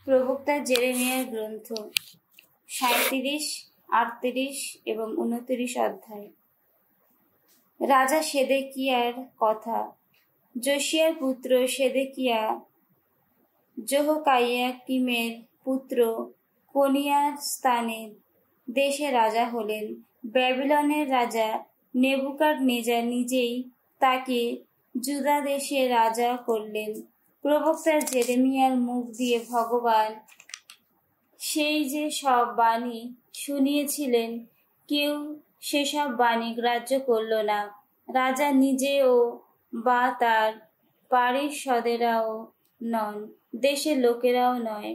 প্রবক্তা জেরেমিয়ার গ্রন্থ 37, 38 এবং 29 অধ্যায়। রাজা সেদেকিয়ার কথা। যোশিয়ার পুত্র সেদেকিয়া যহোয়াকিমের পুত্র কোনিয়ার স্থানে দেশে রাজা হলেন। ব্যাবিলনের রাজা নেবুকাদনেজার নিজেই তাকে জুদা দেশে রাজা করলেন। প্রবক্তা জেরেমিয়ার মুখ দিয়ে ভগবান সেই যে সব বাণী শুনিয়েছিলেন, কেউ সেসব বাণী গ্রাহ্য করল না। রাজা নিজেও বা তার পারিষদেরাও নন, দেশের লোকেরাও নয়।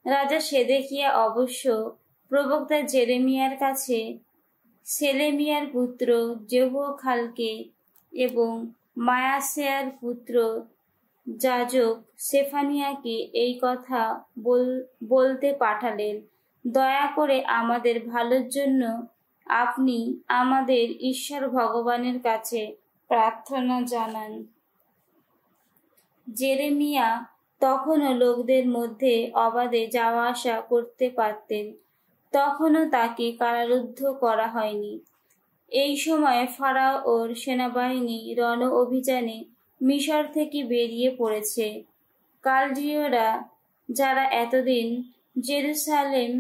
রাজা সেদেকিয়া অবশ্য প্রবক্তা জেরেমিয়ার কাছে সেলেমিয়ার পুত্র যেহোয়াখালকে এবং মায়াসেয়ার পুত্র যাজক সেফানিয়াকে এই কথা বলতে পাঠালেন, দয়া করে আমাদের ভালোর জন্য আপনি আমাদের ঈশ্বর ভগবানের কাছে প্রার্থনা জানান। জেরেমিয়া তখনও লোকদের মধ্যে অবাধে যাওয়া আসা করতে পারতেন, তখনও তাকে কারারুদ্ধ করা হয়নি। এই সময় ফারাওর সেনাবাহিনী রণ অভিযানে মিশর থেকে বেরিয়ে পড়েছে। কালদীয়রা, যারা এতদিন জেরুসালেম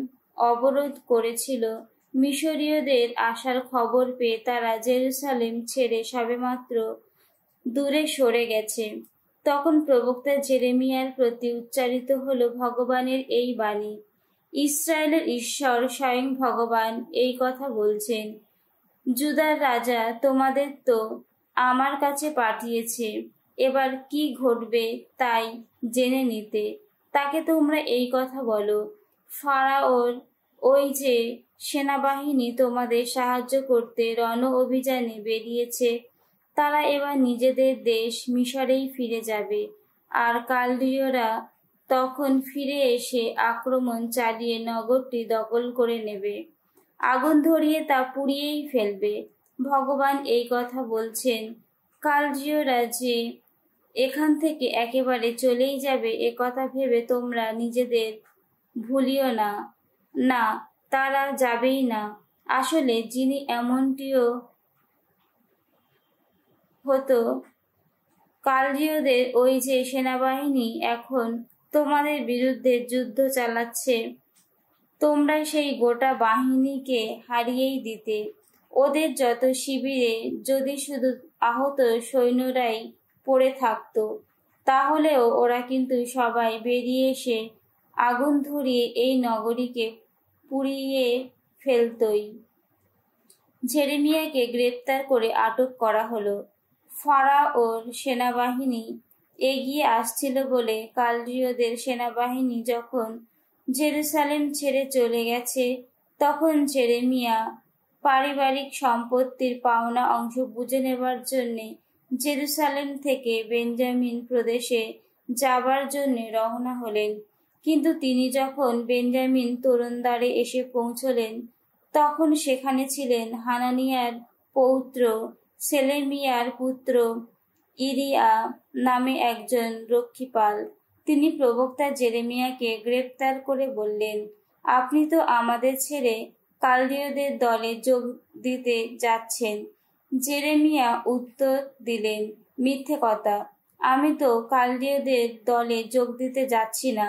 অবরোধ করেছিল, মিশরীয়দের আসার খবর পেয়ে তারা জেরুসালেম ছেড়ে সবেমাত্র দূরে সরে গেছে। তখন প্রবক্তা জেরেমিয়ার প্রতি উচ্চারিত হলো ভগবানের এই বাণী। ইসরায়েলের ঈশ্বর স্বয়ং ভগবান এই কথা বলছেন, জুদার রাজা তোমাদের তো আমার কাছে পাঠিয়েছে এবার কি ঘটবে তাই জেনে নিতে। তাকে তোমরা এই কথা বলো, ফারাওর ওই যে সেনাবাহিনী তোমাদের সাহায্য করতে রণ অভিযানে বেরিয়েছে, তারা এবার নিজেদের দেশ মিশরেই ফিরে যাবে, আর কালদীয়রা তখন ফিরে এসে আক্রমণ চালিয়ে নগরটি দখল করে নেবে, আগুন ধরিয়ে তা পুড়িয়েই ফেলবে। ভগবান এই কথা বলছেন। কালদীয়রা যে এখান থেকে একেবারে চলেই যাবে এ কথা ভেবে তোমরা নিজেদের ভুলিও না। না, তারা যাবেই না। আসলে যিনি এমনটিও হতো, কালদীয়দের ওই যে সেনাবাহিনী এখন তোমাদের বিরুদ্ধে যুদ্ধ চালাচ্ছে, তোমরা সেই গোটা বাহিনীকে হারিয়েই দিতে। ওদের যত শিবিরে যদি শুধু আহত সৈন্যরাই পড়ে থাকতো, তাহলেও ওরা কিন্তু সবাই বেরিয়ে এসে আগুন ধরিয়ে এই নগরীকে পুড়িয়ে ফেলতই। জেরেমিয়াকে গ্রেপ্তার করে আটক করা হলো। ফারাওর সেনাবাহিনী এগিয়ে আসছিল বলে কালদীয়দের সেনাবাহিনী যখন জেরুসালেম ছেড়ে চলে গেছে, তখন জেরেমিয়া পারিবারিক সম্পত্তির পাওনা অংশ বুঝে নেবার জন্যে জেরুসালেম থেকে বেঞ্জামিন প্রদেশে যাবার জন্যে রওনা হলেন। কিন্তু তিনি যখন বেঞ্জামিন তোরণদ্বারে এসে পৌঁছলেন, তখন সেখানে ছিলেন হানানিয়ার পৌত্র সেলেমিয়ার পুত্র ইরিয়া নামে একজন রক্ষীপাল। তিনি প্রবক্তা জেরেমিয়াকে গ্রেপ্তার করে বললেন, আপনি তো আমাদের ছেড়ে কালদীয়দের দলে যোগ দিতে যাচ্ছেন। জেরেমিয়া উত্তর দিলেন, মিথ্যে কথা, আমি তো কালদীয়দের দলে যোগ দিতে যাচ্ছি না।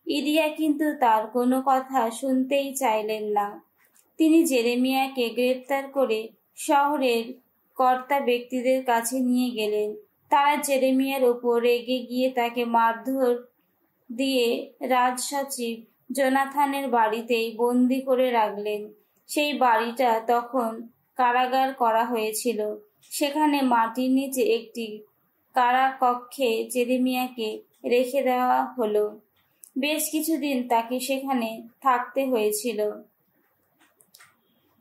ইরিয়া কিন্তু তার কোনো কথা শুনতেই চাইলেন না। তিনি জেরেমিয়াকে গ্রেপ্তার করে শহরের কর্তা ব্যক্তিদের কাছে নিয়ে গেলেন। তারা জেরেমিয়ার ওপর রেগে গিয়ে তাকে মারধর দিয়ে রাজসচিব জোনাথানের বাড়িতেই বন্দি করে রাখলেন। সেই বাড়িটা তখন কারাগার করা হয়েছিল। সেখানে মাটির নিচে একটি কারাকক্ষে জেরেমিয়াকে রেখে দেওয়া হলো। বেশ কিছুদিন তাকে সেখানে থাকতে হয়েছিল।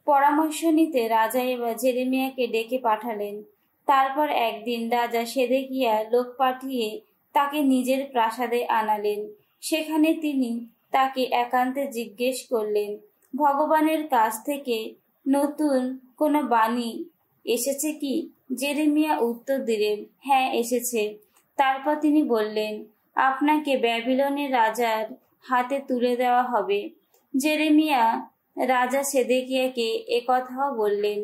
পরামর্শ নিতে রাজা এবার জেরেমিয়াকে ডেকে পাঠালেন। তারপর একদিন রাজা সেদেকিয়া লোক পাঠিয়ে তাকে নিজের প্রাসাদে আনালেন। সেখানে তিনি তাকে একান্তে জিজ্ঞেস করলেন, ভগবানের কাছ থেকে নতুন কোনো বাণী এসেছে কি? জেরেমিয়া উত্তর দিলেন, হ্যাঁ এসেছে। তারপর তিনি বললেন, আপনাকে ব্যাবিলনের রাজার হাতে তুলে দেওয়া হবে। জেরেমিয়া রাজা সেদেকিয়াকে একথাও বললেন,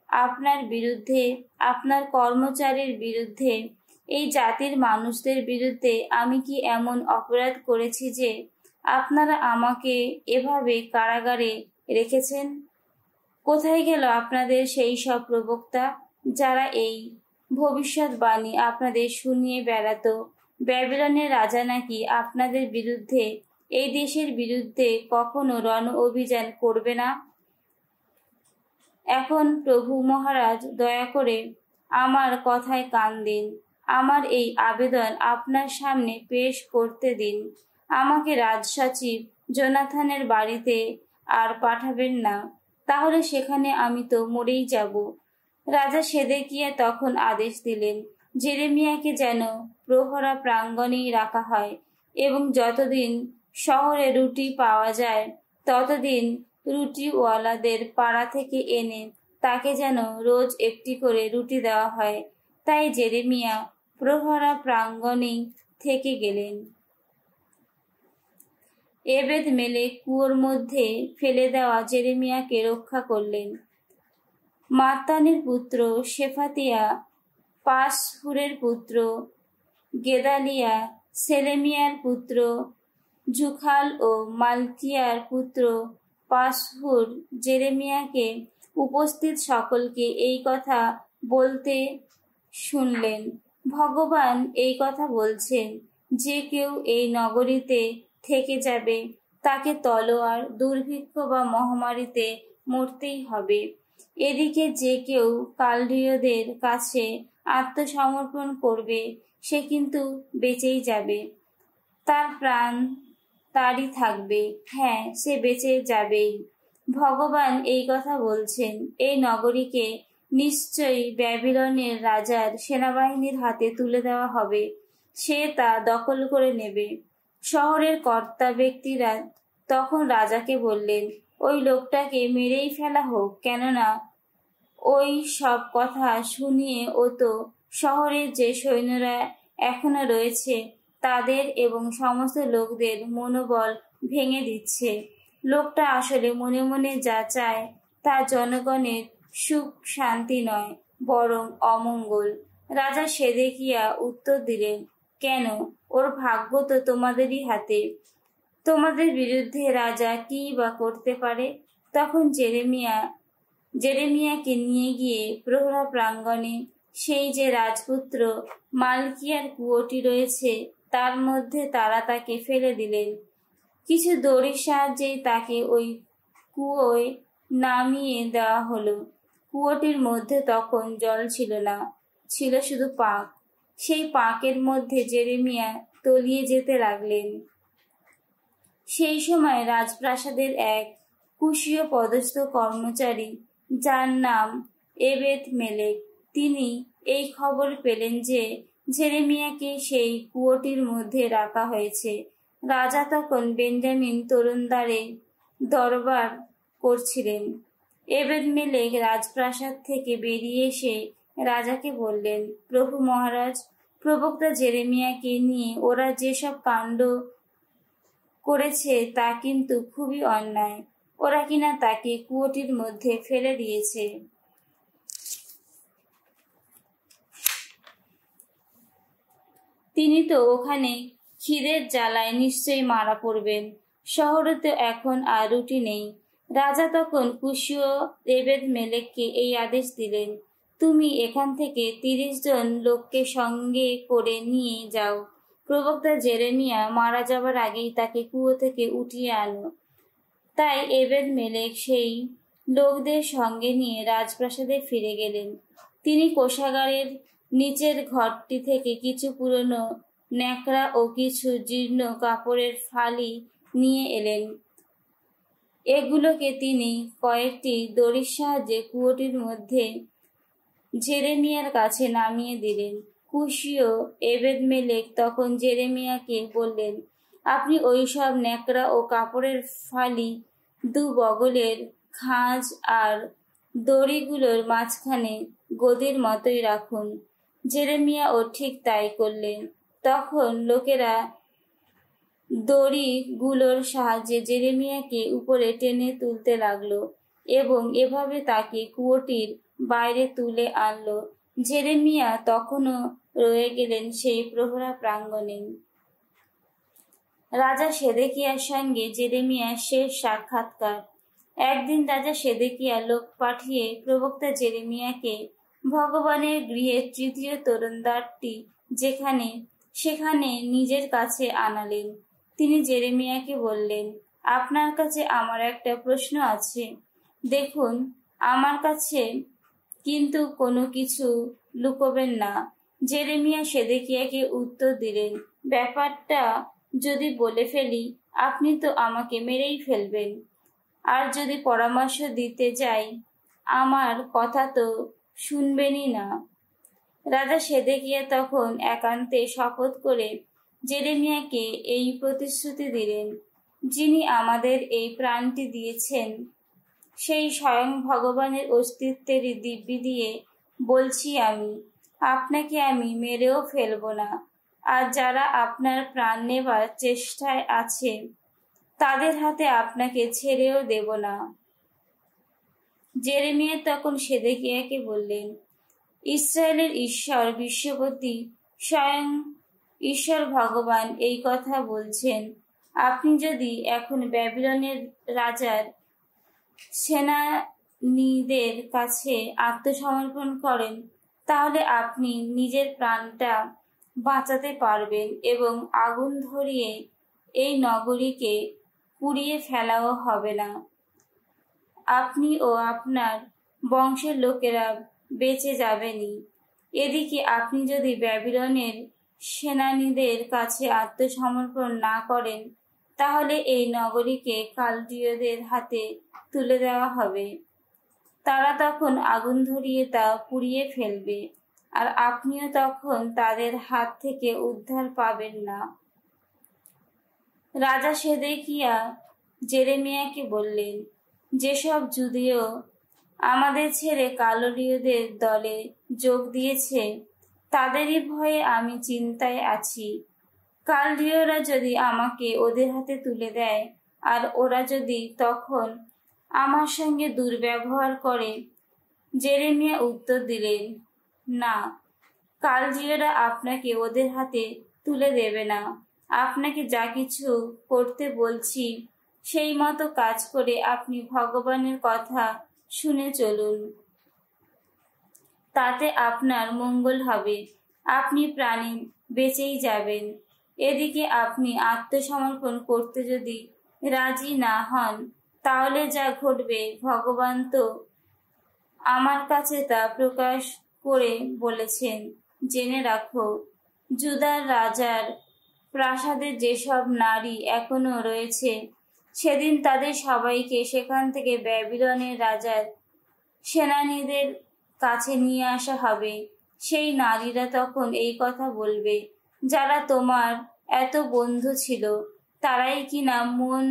আপনার বিরুদ্ধে, আপনার কর্মচারীর বিরুদ্ধে, এই জাতির মানুষদের বিরুদ্ধে আমি কি এমন অপরাধ করেছি যে আপনারা আমাকে এভাবে কারাগারে রেখেছেন? কোথায় গেল আপনাদের সেই সব প্রবক্তা যারা এই ভবিষ্যৎবাণী আপনাদের শুনিয়ে বেড়াতো? ব্যাবিলনের রাজা নাকি আপনাদের বিরুদ্ধে, এই দেশের বিরুদ্ধে কখনো রণ অভিযান করবে না? এখন প্রভু মহারাজ, দয়া করে আমার কথায় কান দিন। আমার এই আবেদন আপনার সামনে পেশ করতে দিন। আমাকে রাজসচিব জোনাথনের বাড়িতে আর পাঠাবেন না, তাহলে সেখানে আমি তো মরেই যাব। রাজা সেদেকিয়া তখন আদেশ দিলেন, জেরেমিয়াকে যেন প্রহরা প্রাঙ্গণেই রাখা হয় এবং যতদিন শহরে রুটি পাওয়া যায় ততদিন রুটিওয়ালাদের পাড়া থেকে এনে তাকে যেন রোজ একটি করে রুটি দেওয়া হয়। তাই জেরেমিয়া প্রহরা প্রাঙ্গণেই থেকে গেলেন। এবেদ মেলেক কুয়োর মধ্যে ফেলে দেওয়া জেরেমিয়াকে রক্ষা করলেন। মাত্তানের পুত্র শেফাতিয়া, পাসহুরের পুত্র গেদালিয়া, সেলেমিয়ার পুত্র জুখাল ও মালকিয়ার পুত্র পাসহুর জেরেমিয়াকে উপস্থিত সকলকে এই কথা বলতে শুনলেন। ভগবান এই কথা বলছেন, যে কেউ এই নগরীতে থেকে যাবে তাকে তলোয়ার, দুর্ভিক্ষ বা মহামারীতে মরতেই হবে। এদিকে যে কেউ কালদীয়দের কাছে আত্মসমর্পণ করবে সে কিন্তু বেঁচেই যাবে, তার প্রাণ তারই থাকবে। হ্যাঁ, সে বেঁচে যাবেই। ভগবান এই কথা বলছেন, এই নগরীকে নিশ্চয়ই ব্যাবিলনের রাজার সেনাবাহিনীর হাতে তুলে দেওয়া হবে। সে তা দখল করে নেবে। শহরের কর্তা ব্যক্তিরা তখন রাজাকে বললেন, ওই লোকটাকে মেরেই ফেলা হোক, কেননা ওই সব কথা শুনিয়ে ও তো শহরের যে সৈন্যরা এখনো রয়েছে তাদের এবং সমস্ত লোকদের মনোবল ভেঙে দিচ্ছে। লোকটা আসলে মনে মনে যা চায় তা জনগণের সুখ শান্তি নয়, বরং অমঙ্গল। রাজা সেদেকিয়া উত্তর দিলেন, কেন? ওর ভাগ্য তো তোমাদেরই হাতে। তোমাদের বিরুদ্ধে রাজা কি বা করতে পারে? তখন জেরেমিয়াকে নিয়ে গিয়ে প্রহরা প্রাঙ্গণে সেই যে রাজপুত্র মালকিয়ার কুয়োটি রয়েছে তার মধ্যে তারা তাকে ফেলে দিলেন। কিছু দড়ির সাহায্যেই তাকে ওই কুয়োয় নামিয়ে দেওয়া হলো। কুয়োটির মধ্যে তখন জল ছিল না, ছিল শুধু পাক। সেই পাকের মধ্যে জেরেমিয়া তলিয়ে যেতে লাগলেন। সেই সময় রাজপ্রাসাদের এক কুশীয় পদস্থ কর্মচারী, যার নাম এবেদ মেলেক, তিনি এই খবর পেলেন যে জেরেমিয়াকে সেই কুয়োটির মধ্যে রাখা হয়েছে। রাজা তখন বেঞ্জামিন তরুণদ্বারে দরবার করছিলেন। এবেদ মেলেক রাজপ্রাসাদ থেকে বেরিয়ে এসে রাজাকে বললেন, প্রভু মহারাজ, প্রবক্তা জেরেমিয়াকে নিয়ে ওরা যেসব কাণ্ড করেছে তা কিন্তু খুবই অন্যায়। ওরা কিনা তাকে কুয়োটির মধ্যে ফেলে দিয়েছে। তিনি তো ওখানে খিদের জ্বালায় নিশ্চয়ই মারা পড়বেন। শহরে তো এখন আর রুটি নেই। রাজা তখন কুশীয় এবেদ মেলেককে এই আদেশ দিলেন, তুমি এখান থেকে 30 জন লোককে সঙ্গে করে নিয়ে যাও। প্রবক্তা জেরেমিয়া মারা যাবার আগেই তাকে কুয়ো থেকে উঠিয়ে আনো। তাই এবেদ মেলেক সেই লোকদের সঙ্গে নিয়ে রাজপ্রাসাদে ফিরে গেলেন। তিনি কোষাগারের নিচের ঘরটি থেকে কিছু পুরনো ন্যাকড়া ও কিছু জীর্ণ কাপড়ের ফালি নিয়ে এলেন। এগুলোকে তিনি কয়েকটি দড়ির সাহায্যে কুয়োটির মধ্যে জেরেমিয়ার কাছে নামিয়ে দিলেন। কুশীয় এবেদ মেলেক তখন জেরেমিয়াকে বললেন, আপনি ওই সব ন্যাকড়া ও কাপড়ের ফালি দু বগলের খাঁজ আর দড়িগুলোর মাঝখানে গদির মতোই রাখুন। জেরেমিয়া ও ঠিক তাই করলেন। তখন লোকেরা দড়িগুলোর সাহায্যে জেরেমিয়াকে উপরে টেনে তুলতে লাগলো এবং এভাবে তাকে কুয়োটির বাইরে তুলে আনলো। জেরেমিয়া তখনও রয়ে গেলেন সেই প্রহরা প্রাঙ্গণে। রাজা সেদেকিয়ার সঙ্গে জেরেমিয়ার শেষ সাক্ষাৎকার। একদিন রাজা সেদেকিয়া লোক পাঠিয়ে প্রবক্তা জেরেমিয়াকে ভগবানের গৃহের তৃতীয় তোরণদ্বারটি সেখানে নিজের কাছে আনালেন। তিনি জেরেমিয়াকে বললেন, আপনার কাছে আমার একটা প্রশ্ন আছে। দেখুন, আমার কাছে কিন্তু কোনো কিছু লুকোবেন না। জেরেমিয়া সেদেকিয়াকে উত্তর দিলেন, ব্যাপারটা যদি বলে ফেলি আপনি তো আমাকে মেরেই ফেলবেন, আর যদি পরামর্শ দিতে যাই আমার কথা তো শুনবেনই না। রাজা সেদেকিয়া তখন একান্তে শপথ করে জেরেমিয়াকে এই প্রতিশ্রুতি দিলেন, যিনি আমাদের এই প্রাণটি দিয়েছেন সেই স্বয়ং ভগবানের অস্তিত্বের দিব্যি দিয়ে বলছি, আপনাকে আমি মেরেও ফেলব না, আর যারা আপনার প্রাণ নেবার চেষ্টায় আছে তাদের হাতে আপনাকে ছেড়েও দেব না। জেরেমিয়া তখন সেদেকিয়াকে বললেন, ইসরায়েলের ঈশ্বর বিশ্বপতি স্বয়ং ঈশ্বর ভগবান এই কথা বলছেন, আপনি যদি এখন ব্যাবিলনের রাজার সেনানীদের কাছে আত্মসমর্পণ করেন তাহলে আপনি নিজের প্রাণটা বাঁচাতে পারবেন এবং আগুন ধরিয়ে এই নগরীকে পুড়িয়ে ফেলাও হবে না। আপনি ও আপনার বংশের লোকেরা বেঁচে যাবেনই। এদিকে আপনি যদি ব্যাবিলনের সেনানীদের কাছে আত্মসমর্পণ না করেন তাহলে এই নগরীকে কালদীয়দের হাতে তুলে দেওয়া হবে। তারা তখন আগুন ধরিয়ে তা পুড়িয়ে ফেলবে, আর আপনিও তখন তাদের হাত থেকে উদ্ধার পাবেন না। রাজা সেদেকিয়া জেরেমিয়াকে বললেন, যেসব যুদীয় আমাদের ছেড়ে কালদীয়দের দলে যোগ দিয়েছে তাদেরই ভয়ে আমি চিন্তায় আছি। কালদীয়রা যদি আমাকে ওদের হাতে তুলে দেয় আর ওরা যদি তখন আমার সঙ্গে দুর্ব্যবহার করে। জেরেমিয়া উত্তর দিলেন, না, কালদীয়রা আপনাকে ওদের হাতে তুলে দেবে না। আপনাকে যা কিছু করতে বলছি সেই মতো কাজ করে আপনি ভগবানের কথা শুনে চলুন, তাতে আপনার মঙ্গল হবে, আপনি প্রাণে বেঁচেই যাবেন। এদিকে আপনি আত্মসমর্পণ করতে যদি রাজি না হন তাহলে যা ঘটবে ভগবান তো আমার কাছে তা প্রকাশ করে বলেছেন। জেনে রাখো, জুদার রাজার প্রাসাদে যেসব নারী এখনো রয়েছে সেদিন তাদের সবাইকে সেখান থেকে ব্যাবিলনের রাজার সেনানীদের কাছে নিয়ে আসা হবে। সেই নারীরা তখন এই কথা বলবে, যারা তোমার এত বন্ধু ছিল তারাই কিনা মন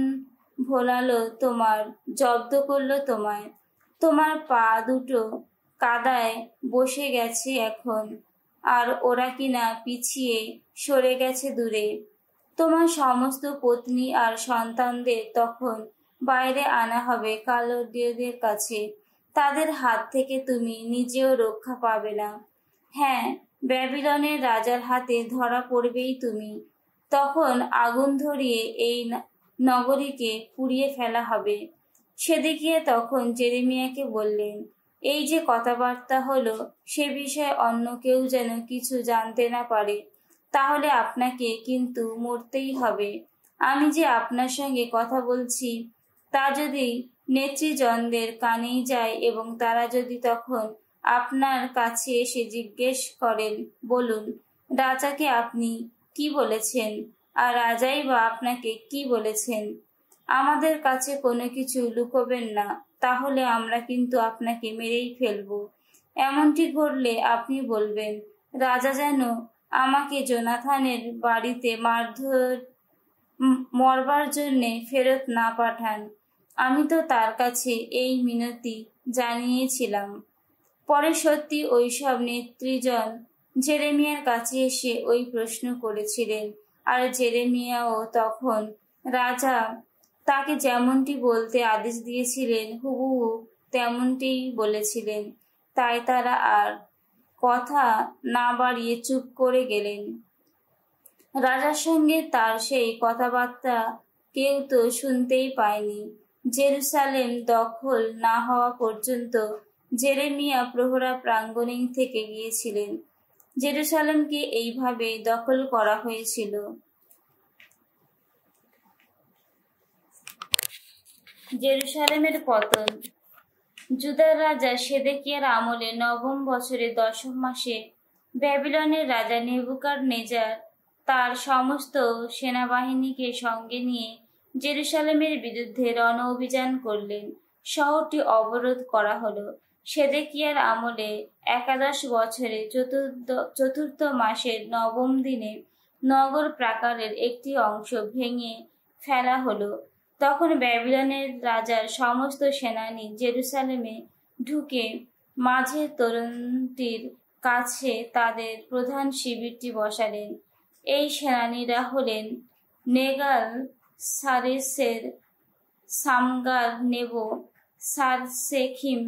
ভোলালো তোমার, জব্দ করলো তোমায়। তোমার পা দুটো কাদায় বসে গেছে এখন, আর ওরা কিনা পিছিয়ে সরে গেছে দূরে। তোমার সমস্ত পত্নী আর সন্তানদের তখন বাইরে আনা হবে কালদীয়দের কাছে। তাদের হাত থেকে তুমি নিজেও রক্ষা পাবে না। হ্যাঁ, ব্যাবিলনের রাজার হাতে ধরা পড়বেই তুমি। তখন আগুন ধরিয়ে এই নগরীকে পুড়িয়ে ফেলা হবে। সেদিকে তখন জেরেমিয়াকে বললেন, এই যে কথাবার্তা হলো সে বিষয়ে অন্য কেউ যেন কিছু জানতে না পারে, তাহলে আপনাকে কিন্তু মরতেই হবে। আমি যে আপনার সঙ্গে কথা বলছি তা যদি নেতৃজনদের কানেই যায় এবং তারা যদি তখন আপনার কাছে এসে জিজ্ঞেস করেন, বলুন রাজাকে আপনি কি বলেছেন, আর রাজাই বা আপনাকে কি বলেছেন। আমাদের কাছে কোনো কিছু লুকোবেন না, তাহলে আমরা কিন্তু আপনাকে মেরেই ফেলবো। এমনটি ঘটলে আপনি বলবেন, রাজা যেন আমাকে জোনাথানের বাড়িতে মরবার জন্যে ফেরত না পাঠান। আমি তো তার কাছে এই মিনতি জানিয়েছিলাম। পরে সত্যি ওই সব নেতৃজন জেরেমিয়ার কাছে এসে ওই প্রশ্ন করেছিলেন, আর জেরেমিয়াও তখন রাজা তাকে যেমনটি বলতে আদেশ দিয়েছিলেন হুবহু তেমনটি বলেছিলেন। তাই তারা আর কথা না বাড়িয়ে চুপ করে গেলেন। রাজার সঙ্গে তার সেই কথাবার্তা কেউ তো শুনতেই পায়নি। জেরুসালেম দখল না হওয়া পর্যন্ত জেরেমিয়া প্রহরা প্রাঙ্গণে থেকে গিয়েছিলেন। জেরুসালেমকে এইভাবে দখল করা হয়েছিল। জেরুসালেমের পতন। জুদার রাজা সেদেকিয়ার আমলে ৯ম বছরের ১০ম মাসে ব্যাবিলনের রাজা নেবুকাদনেজার তার সমস্ত সেনাবাহিনীকে সঙ্গে নিয়ে জেরুসালেমের বিরুদ্ধে রণ অভিযান করলেন। শহরটি অবরোধ করা হলো। সেদেকিয়ার আমলে ১১ বছরের চতুর্থ মাসের ৯ম দিনে নগর প্রাকারের একটি অংশ ভেঙে ফেলা হলো। তখন ব্যাবিলনের রাজার সমস্ত সেনানী জেরুসালেমে ঢুকে মাঝের তোরণটির কাছে তাদের প্রধান শিবিরটি বসালেন। এই সেনানীরা হলেন নেগাল সারেসের সামগার নেবো সারসেখিম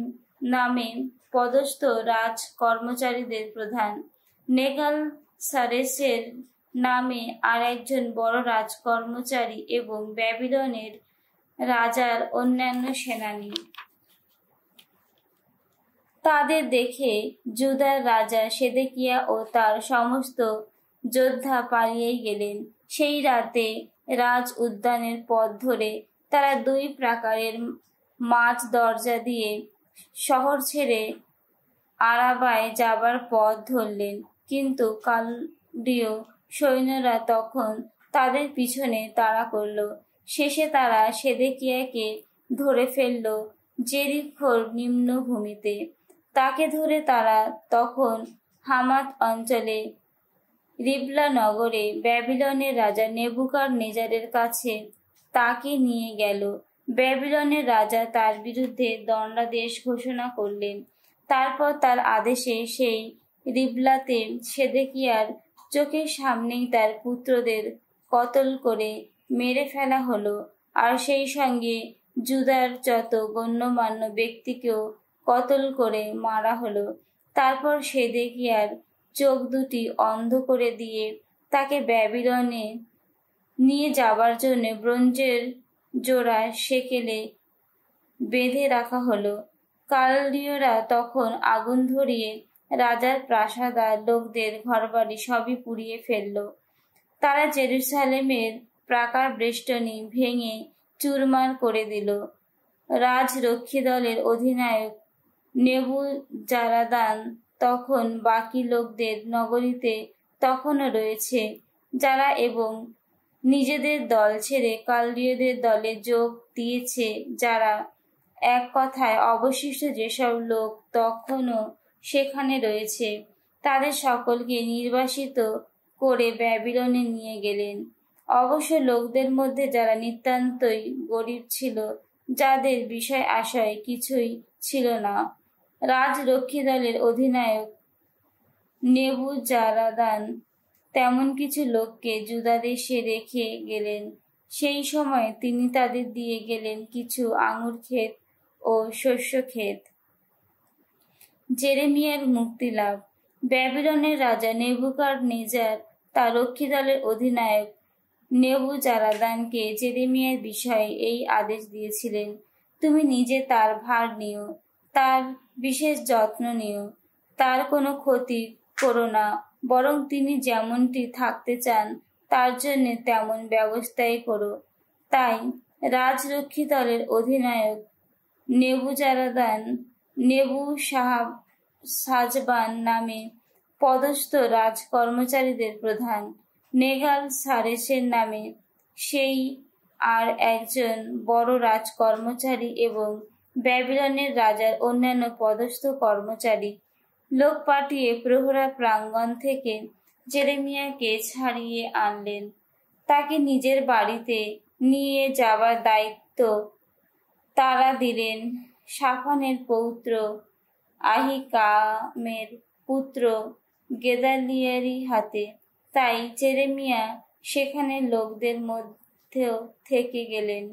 নামে পদস্থ রাজ কর্মচারীদের প্রধান। নেগাল সারেসের নামে আর একজন বড় রাজ কর্মচারী এবং ব্যাবিলনের রাজার অন্যান্য সেনানী। তাদের দেখে জুদার রাজা সেদেকিয়া ও তার সমস্ত যোদ্ধা পালিয়ে গেলেন। সেই রাতে রাজ উদ্যানের পথ ধরে তারা ২ প্রাকারের মাঝ দরজা দিয়ে শহর ছেড়ে আরাবায় যাবার পথ ধরলেন। কিন্তু কালদীয় সৈন্যরা তখন তাদের পিছনে তাড়া করল। শেষে তারা সেদেকিয়াকে ধরে ফেলল জেরিখোর নিম্নভূমিতে। তাকে ধরে তারা তখন হামাত অঞ্চলে রিবলা নগরে ব্যাবিলনের রাজা নেবুকাদনেজারের কাছে তাকে নিয়ে গেল। ব্যাবিলনের রাজা তার বিরুদ্ধে দণ্ডাদেশ ঘোষণা করলেন। তারপর তার আদেশে সেই রিবলাতে সেদেকিয়ার চোখের সামনেই তার পুত্রদের কতল করে মেরে ফেলা হলো, আর সেই সঙ্গে জুদার যত গণ্যমান্য ব্যক্তিকেও কতল করে মারা হলো। তারপর সেদেকিয়ার চোখ দুটি অন্ধ করে দিয়ে তাকে ব্যাবিলনে নিয়ে যাবার জন্য ব্রোঞ্জের জোড়া সেকেলে বেঁধে রাখা হলো। কালদীয়রা তখন আগুন ধরিয়ে রাজার প্রাসাদ আর লোকদের ঘরবাড়ি সবই পুড়িয়ে ফেলল। তারা জেরুসালেমের প্রাকার বেষ্টনী ভেঙে চুরমার করে দিল। রাজরক্ষী দলের অধিনায়ক নেবুজারাদান তখন বাকি লোকদের নগরীতে তখনও রয়েছে, যারা এবং নিজেদের দল ছেড়ে কালদীয়দের দলে যোগ দিয়েছে, যারা এক কথায় অবশিষ্ট যেসব লোক তখনও সেখানে রয়েছে তাদের সকলকে নির্বাসিত করে ব্যাবিলনে নিয়ে গেলেন। অবশ্য লোকদের মধ্যে যারা নিতান্তই গরীব ছিল, যাদের বিষয় আশয় কিছুই ছিল না, রাজরক্ষী দলের অধিনায়ক নেবুজারাদান তেমন কিছু লোককে জুদা দেশে রেখে গেলেন। সেই সময় তিনি তাদের দিয়ে গেলেন কিছু আঙুর ক্ষেত ও শস্য ক্ষেত। জেরেমিয়ার মুক্তিলাভ। ব্যাবিলনের রাজা নেবুকাদনেজার তার রক্ষী দলের অধিনায়ক নেবুজারাদানকে জেরেমিয়ার বিষয়ে এই আদেশ দিয়েছিলেন, তুমি নিজে তার ভার নিও, তার বিশেষ যত্ন নিও, তার কোনো ক্ষতি করো না, বরং তিনি যেমনটি থাকতে চান তার জন্য তেমন ব্যবস্থাই করো। তাই রাজরক্ষী দলের অধিনায়ক নেবুজারাদান সাজবান নামে পদস্থ রাজ কর্মচারীদের প্রধান, নেগাল সারেসের নামে সেই আর একজন বড় রাজ কর্মচারী এবং ব্যাবিলনের রাজার অন্যান্য পদস্থ কর্মচারী লোক পাঠিয়ে প্রহরা প্রাঙ্গণ থেকে জেরেমিয়াকে ছাড়িয়ে আনলেন। তাকে নিজের বাড়িতে নিয়ে যাবার দায়িত্ব তারা দিলেন শাফানের পৌত্র আহিকামের পুত্র গেদালিয়ারই হাতে। তাই জেরেমিয়া সেখানে লোকদের মধ্যেও থেকে গেলেন।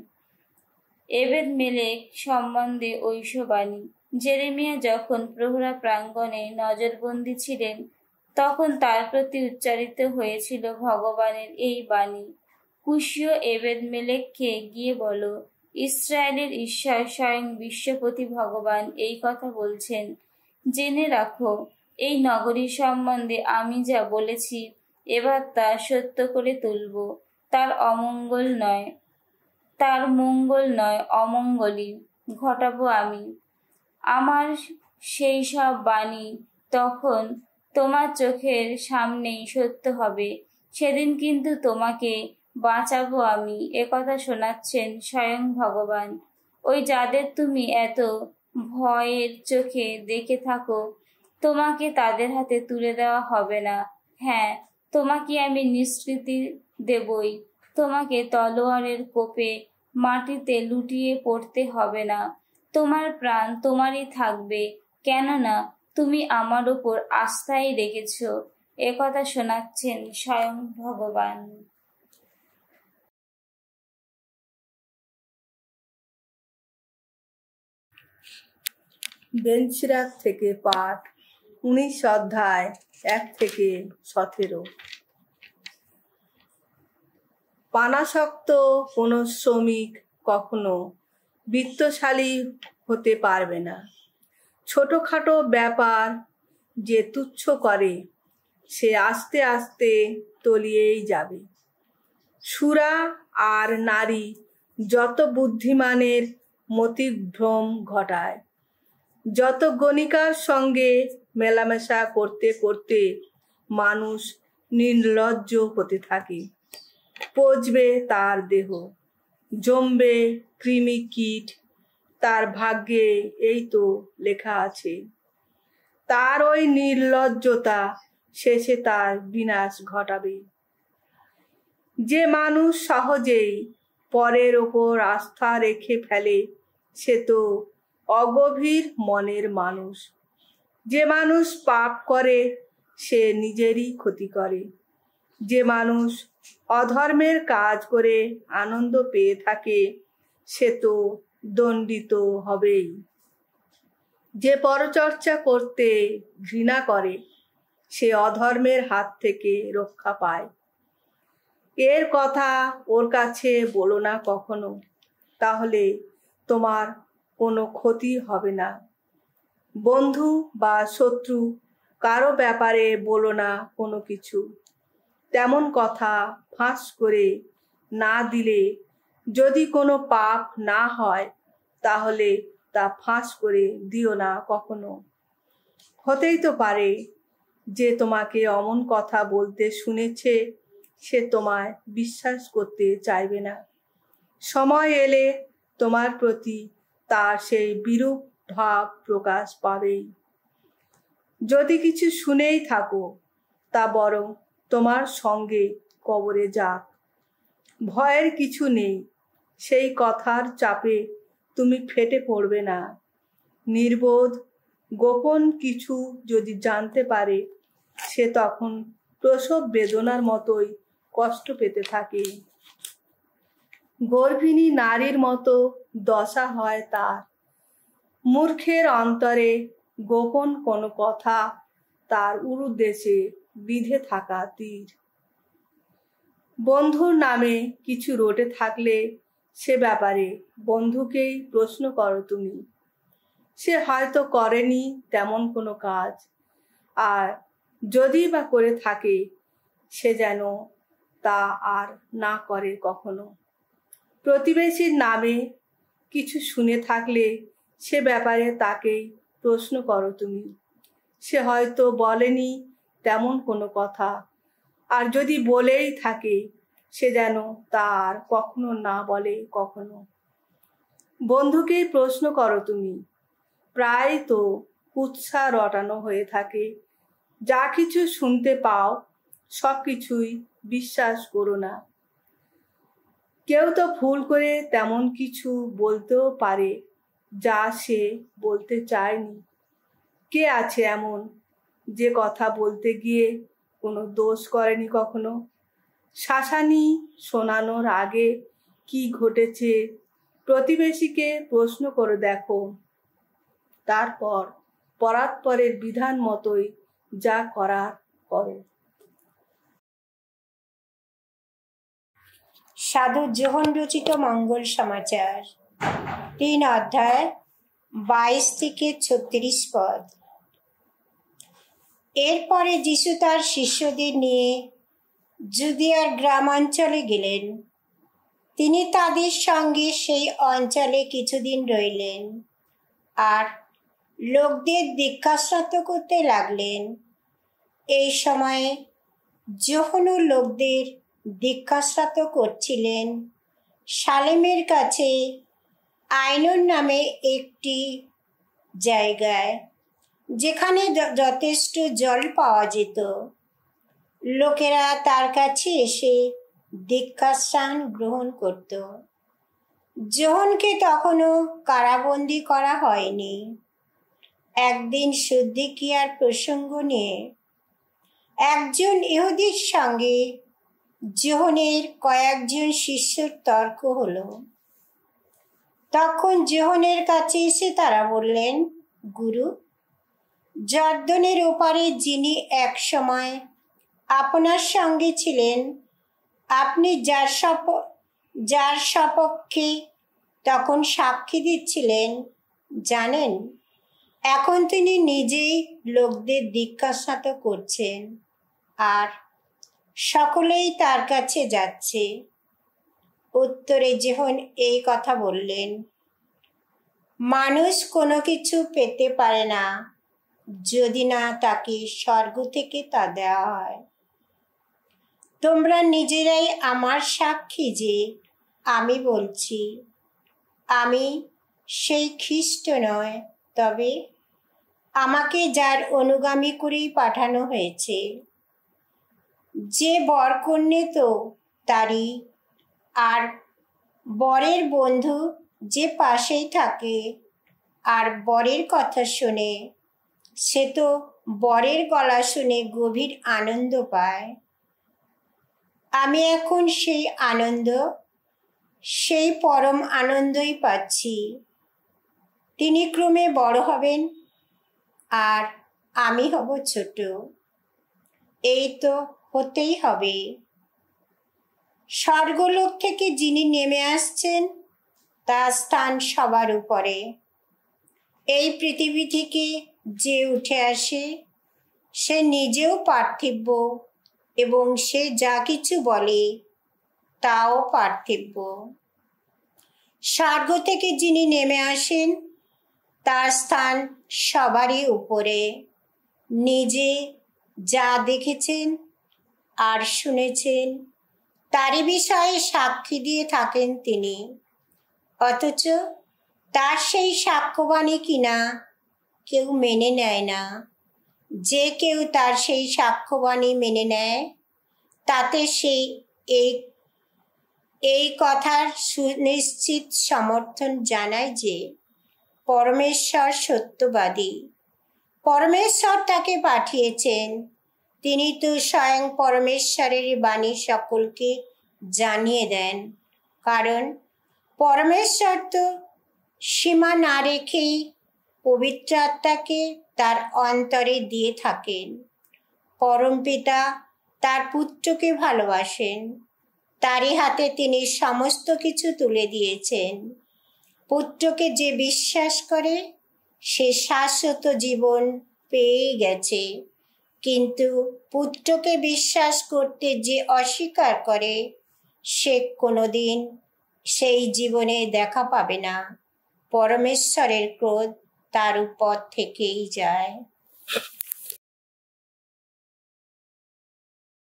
এবেদ মেলেক সম্বন্ধে ঐশবাণী। জেরেমিয়া যখন প্রহরা প্রাঙ্গণে নজরবন্দী ছিলেন, তখন তার প্রতি উচ্চারিত হয়েছিল ভগবানের এই বাণী, কুশীয় এবেদ মেলেককে গিয়ে বলো, ইসরায়েলের ঈশ্বর স্বয়ং বিশ্বপতি ভগবান এই কথা বলছেন, জেনে রাখো, এই নগরী সম্বন্ধে আমি যা বলেছি এবার তা সত্য করে তুলব। তার মঙ্গল নয় অমঙ্গলই ঘটাবো আমি। আমার সেই সব বাণী তখন তোমার চোখের সামনেই সত্য হবে। সেদিন কিন্তু তোমাকে বাঁচাবো আমি, একথা শোনাচ্ছেন স্বয়ং ভগবান। ওই যাদের তুমি এত ভয়ের চোখে দেখে থাকো, তোমাকে তাদের হাতে তুলে দেওয়া হবে না। হ্যাঁ, তোমাকে আমি নিষ্কৃতি দেবই। তোমাকে তলোয়ারের কোপে মাটিতে লুটিয়ে পড়তে হবে না। তোমার প্রাণ তোমারই থাকবে, কেননা তুমি আমার উপর আস্থাই রেখেছ, একথা শোনাচ্ছেন স্বয়ং ভগবান। বেঞ্চিরাগ থেকে পাঠ, 19 অধ্যায় 1 থেকে 17। পানাসক্ত কোনো শ্রমিক কখনো বিত্তশালী হতে পারবে না। ছোটখাটো ব্যাপার যে তুচ্ছ করে, সে আস্তে আস্তে তলিয়েই যাবে। সুরা আর নারী যত বুদ্ধিমানের মতিভ্রম ঘটায়, যত গণিকার সঙ্গে মেলামেশা করতে করতে মানুষ নির্লজ্জ হতে থাকে, পচবে তার দেহ, জমবে কৃমি কীট, তার ভাগ্যে এই তো লেখা আছে। তার ওই নির্লজ্জতা শেষে তার বিনাশ ঘটাবে। যে মানুষ সহজেই পরের ওপর আস্থা রেখে ফেলে, সে তো অগভীর মনের মানুষ। যে মানুষ পাপ করে, সে নিজেরই ক্ষতি করে। যে মানুষ অধর্মের কাজ করে আনন্দ পেয়ে থাকে, সে তো দণ্ডিত হবেই। যে পরচর্চা করতে ঘৃণা করে, সে অধর্মের হাত থেকে রক্ষা পায়। এর কথা ওর কাছে বলো না কখনো, তাহলে তোমার কোনো ক্ষতি হবে না। বন্ধু বা শত্রু কারো ব্যাপারে বলো না কোনো কিছু। তেমন কথা ফাঁস করে না দিলে যদি কোনো পাপ না হয়, তাহলে তা ফাঁস করে দিও না কখনো। হতেই তো পারে যে তোমাকে অমন কথা বলতে শুনেছে, সে তোমায় বিশ্বাস করতে চাইবে না। সময় এলে তোমার প্রতি তার সেই বিরূপ ভাব প্রকাশ পাবেই। যদি কিছু শুনেই থাকো, তা বরং তোমার সঙ্গে কবরে যাক। ভয়ের কিছু নেই, সেই কথার চাপে তুমি ফেটে পড়বে না। নির্বোধ গোপন কিছু যদি জানতে পারে, সে তখন প্রসব বেদনার মতোই কষ্ট পেতে থাকে। গর্ভিণী নারীর মতো দশা হয় তার। মূর্খের অন্তরে গোপন কোনো কথা তার উরুদেশে বিঁধে থাকা তীর। বন্ধুর নামে কিছু রটে থাকলে সে ব্যাপারে বন্ধুকেই প্রশ্ন করো তুমি। সে হয়তো করেনি তেমন কোনো কাজ, আর যদি বা করে থাকে, সে যেন তা আর না করে কখনো। প্রতিবেশীর নামে কিছু শুনে থাকলে সে ব্যাপারে তাকেই প্রশ্ন করো তুমি। সে হয়তো বলেনি তেমন কোনো কথা, আর যদি বলেই থাকে, সে যেন তা আর কখনো না বলে কখনো। বন্ধুকেই প্রশ্ন করো তুমি। প্রায় তো কুৎসা রটানো হয়ে থাকে। যা কিছু শুনতে পাও, সব কিছুই বিশ্বাস করো না। কেউ তো ভুল করে তেমন কিছু বলতেও পারে যা সে বলতে চায়নি। কে আছে এমন যে কথা বলতে গিয়ে কোনো দোষ করেনি কখনো? শাসানি শোনানোর আগে কি ঘটেছে প্রতিবেশীকে প্রশ্ন করে দেখো, তারপর পরাৎপরের বিধান মতোই যা করার করো। সাধু যোহন রচিত মঙ্গল সমাচার 3 অধ্যায় 22 থেকে 36 পদ। এরপরে যিশু তার শিষ্যদের নিয়ে জুদিয়ার গ্রামাঞ্চলে গেলেন। তিনি তাদের সঙ্গে সেই অঞ্চলে কিছুদিন রইলেন আর লোকদের দীক্ষাস্নাত করতে লাগলেন। এই সময়ে যোহনও লোকদের দীক্ষাস্নাত করছিলেন সালেমের কাছে আইনুন নামে একটি জায়গায়, যেখানে যথেষ্ট জল পাওয়া যেত। লোকেরা তার কাছে এসে দীক্ষাস্নান গ্রহণ করত। যোহনকে তখনও কারাবন্দী করা হয়নি। একদিন শুদ্ধিক্রিয়ার প্রসঙ্গ নিয়ে একজন ইহুদির সঙ্গে যোহনের কয়েকজন শিষ্যর তর্ক হলো। তখন যোহনের কাছে এসে তারা বললেন, গুরু, জর্দনের ওপারে যিনি এক সময় আপনার সঙ্গে ছিলেন, আপনি যার সপক্ষে তখন সাক্ষী দিচ্ছিলেন, জানেন, এখন তিনি নিজেই লোকদের দীক্ষাস্নাত করছেন আর সকলেই তার কাছে যাচ্ছে। উত্তরে যোহন এই কথা বললেন, মানুষ কোনো কিছু পেতে পারে না যদি না তাকে স্বর্গ থেকে তা দেওয়া হয়। তোমরা নিজেরাই আমার সাক্ষী যে আমি বলছি, আমি সেই খ্রিস্ট নয়, তবে আমাকে যার অনুগামী করেই পাঠানো হয়েছে। যে বরকন্যে তো তারই, আর বরের বন্ধু যে পাশেই থাকে আর বরের কথা শোনে, সে তো বরের গলা শুনে গভীর আনন্দ পায়। আমি এখন সেই আনন্দ, সেই পরম আনন্দই পাচ্ছি। তিনি ক্রমে বড় হবেন আর আমি হব ছোট। এই তো হতেই হবে। স্বর্গলোক থেকে যিনি নেমে আসছেন তার স্থান সবার উপরে। এই পৃথিবী থেকে যে উঠে আসে সে নিজেও পার্থিব এবং সে যা কিছু বলে তাও পার্থিব। স্বর্গ থেকে যিনি নেমে আসেন তার স্থান সবারই উপরে। নিজে যা দেখেছেন আর শুনেছেন তারই বিষয়ে সাক্ষী দিয়ে থাকেন তিনি, অথচ তার সেই সাক্ষ্যবাণী কিনা কেউ মেনে নেয় না। যে কেউ তার সেই সাক্ষ্যবাণী মেনে নেয় তাতে সে এই কথার সুনিশ্চিত সমর্থন জানায় যে পরমেশ্বর সত্যবাদী। পরমেশ্বর তাকে পাঠিয়েছেন। তিনি তো স্বয়ং পরমেশ্বরের বাণী সকলকে জানিয়ে দেন, কারণ পরমেশ্বর তো সীমা না রেখেই পবিত্র আত্মাকে তার অন্তরে দিয়ে থাকেন। পরমপিতা তার পুত্রকে ভালোবাসেন। তারই হাতে তিনি সমস্ত কিছু তুলে দিয়েছেন। পুত্রকে যে বিশ্বাস করে সে শাশ্বত জীবন পেয়ে গেছে, কিন্তু পুত্রকে বিশ্বাস করতে যে অস্বীকার করে সে কোনোদিন সেই জীবনে দেখা পাবে না। পরমেশ্বরের ক্রোধ তার উপর থেকেই যায়।